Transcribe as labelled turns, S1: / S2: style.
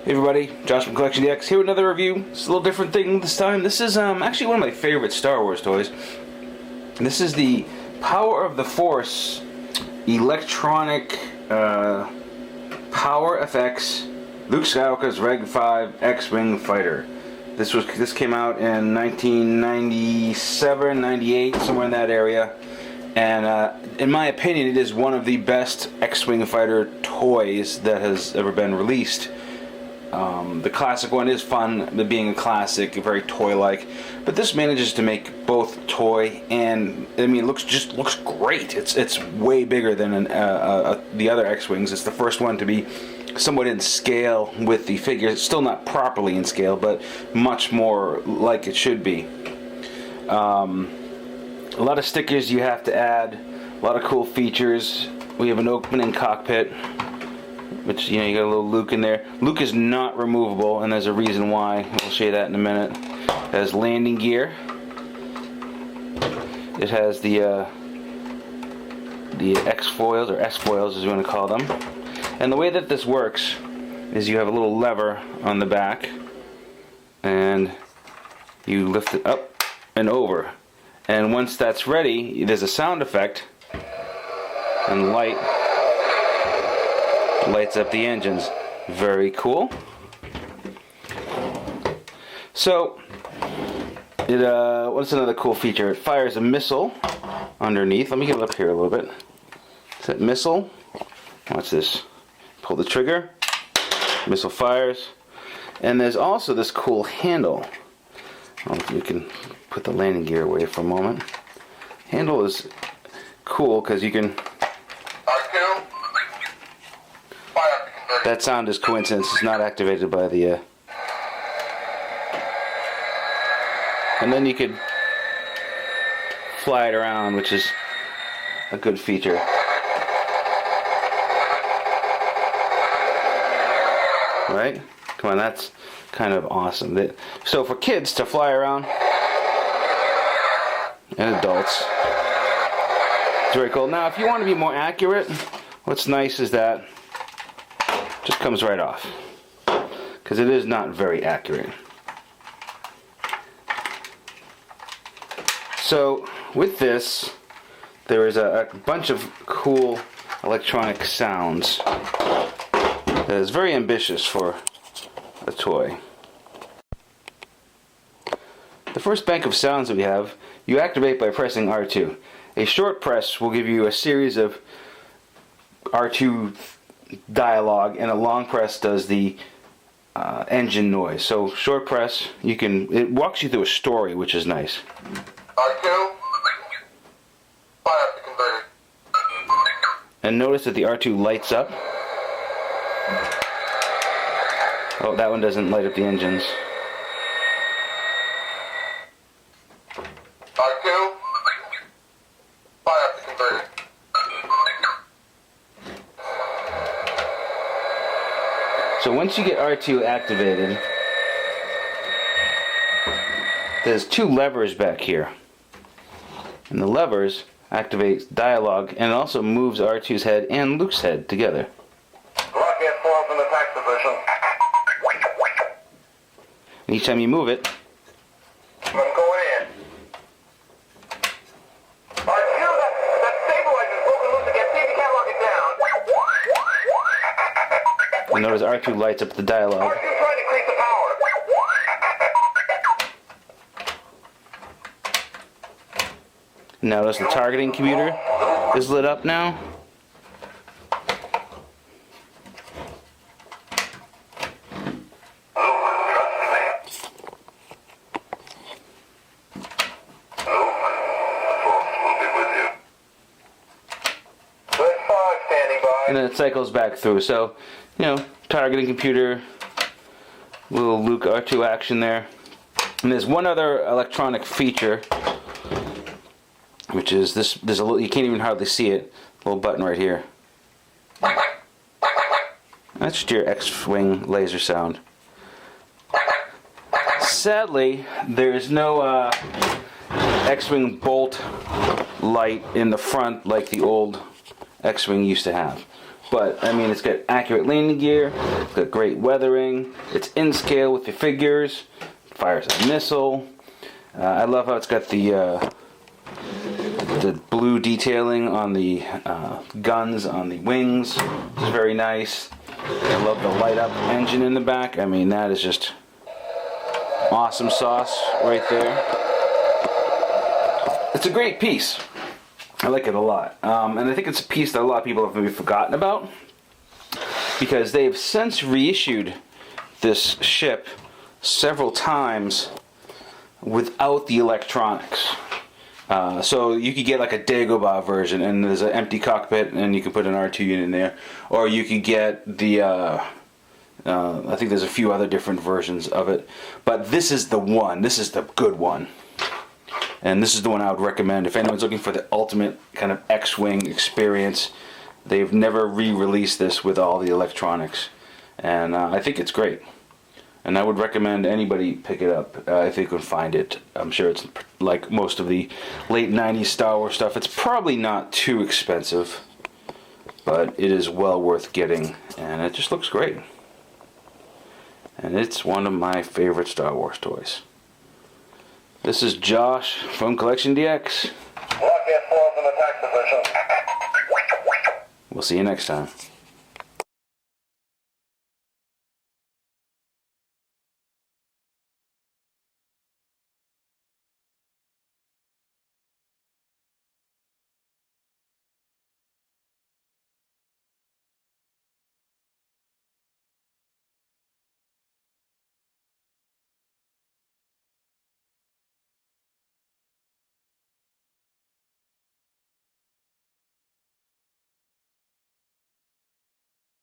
S1: Hey everybody, Josh from CollectionDX here with another review. It's a little different thing this time. This is actually one of my favorite Star Wars toys. This is the Power of the Force electronic Power FX Luke Skywalker's Reg 5 X-Wing fighter. This came out in 1997, 98, somewhere in that area. And in my opinion, it is one of the best X-Wing fighter toys that has ever been released. The classic one is fun, being a classic, very toy-like, but this manages to make both toy and, I mean, it looks great. It's way bigger than the other X-Wings. It's the first one to be somewhat in scale with the figure. It's still not properly in scale, but much more like it should be. A lot of stickers you have to add, a lot of cool features. We have an opening cockpit, which, you know, you got a little Luke in there. Luke is not removable, and there's a reason why. We'll show you that in a minute. It has landing gear. It has the X-foils, or S-foils as you want to call them. And the way that this works is you have a little lever on the back, and you lift it up and over. And once that's ready, there's a sound effect, and lights up the engines. Very cool. So, what's another cool feature? It fires a missile underneath. Let me get it up here a little bit. Is that missile? Watch this. Pull the trigger. Missile fires. And there's also this cool handle. I don't know if you can put the landing gear away for a moment. Handle is cool because you can... That sound is coincidence. It's not activated by the... And then you could fly it around, which is a good feature. Right? Come on, that's kind of awesome. So for kids to fly around, and adults, it's very cool. Now, if you want to be more accurate, what's nice is that just comes right off, because it is not very accurate. So with this, there is a bunch of cool electronic sounds that is very ambitious for a toy. The first bank of sounds that we have, you activate by pressing R2. A short press will give you a series of R2 dialogue, and a long press does the engine noise. So short press, it walks you through a story, which is nice.
S2: R2, fire the converter.
S1: And notice that the R2 lights up. Oh, that one doesn't light up the engines.
S2: R2, fire the converter.
S1: So once you get R2 activated, there's two levers back here. And the levers activate dialogue, and it also moves R2's head and Luke's head together.
S2: Rocket falls in attack position.
S1: And each time you move it,
S2: I'm going in. R2, that stabilizer's broken loose again. See if you can't lock it down.
S1: you notice R2 lights up the dialogue.
S2: R2 trying to increase the power.
S1: Now notice the targeting computer is lit up now. And then it cycles back through. So, you know, targeting computer, little Luke R2 action there. And there's one other electronic feature, which is this. There's a little, you can't even hardly see it. Little button right here. That's just your X-Wing laser sound. Sadly, there is no X-Wing bolt light in the front like the old X-Wing used to have. But I mean, it's got accurate landing gear, it's got great weathering, it's in scale with the figures, fires a missile. I love how it's got the blue detailing on the guns on the wings. It's very nice. I love the light up engine in the back. I mean, that is just awesome sauce right there. It's a great piece. I like it a lot. And I think it's a piece that a lot of people have maybe forgotten about, because they've since reissued this ship several times without the electronics. So you could get like a Dagobah version, and there's an empty cockpit, and you can put an R2 unit in there. Or you could get the, I think there's a few other different versions of it. But this is the one. This is the good one. And this is the one I would recommend if anyone's looking for the ultimate kind of X-Wing experience. They've never re-released this with all the electronics. And I think it's great. And I would recommend anybody pick it up if they can find it. I'm sure it's like most of the late 90s Star Wars stuff. It's probably not too expensive, but it is well worth getting. And it just looks great. And it's one of my favorite Star Wars toys. This is Josh from CollectionDX.
S2: Lock in 4 from the tax position.
S1: We'll see you next time.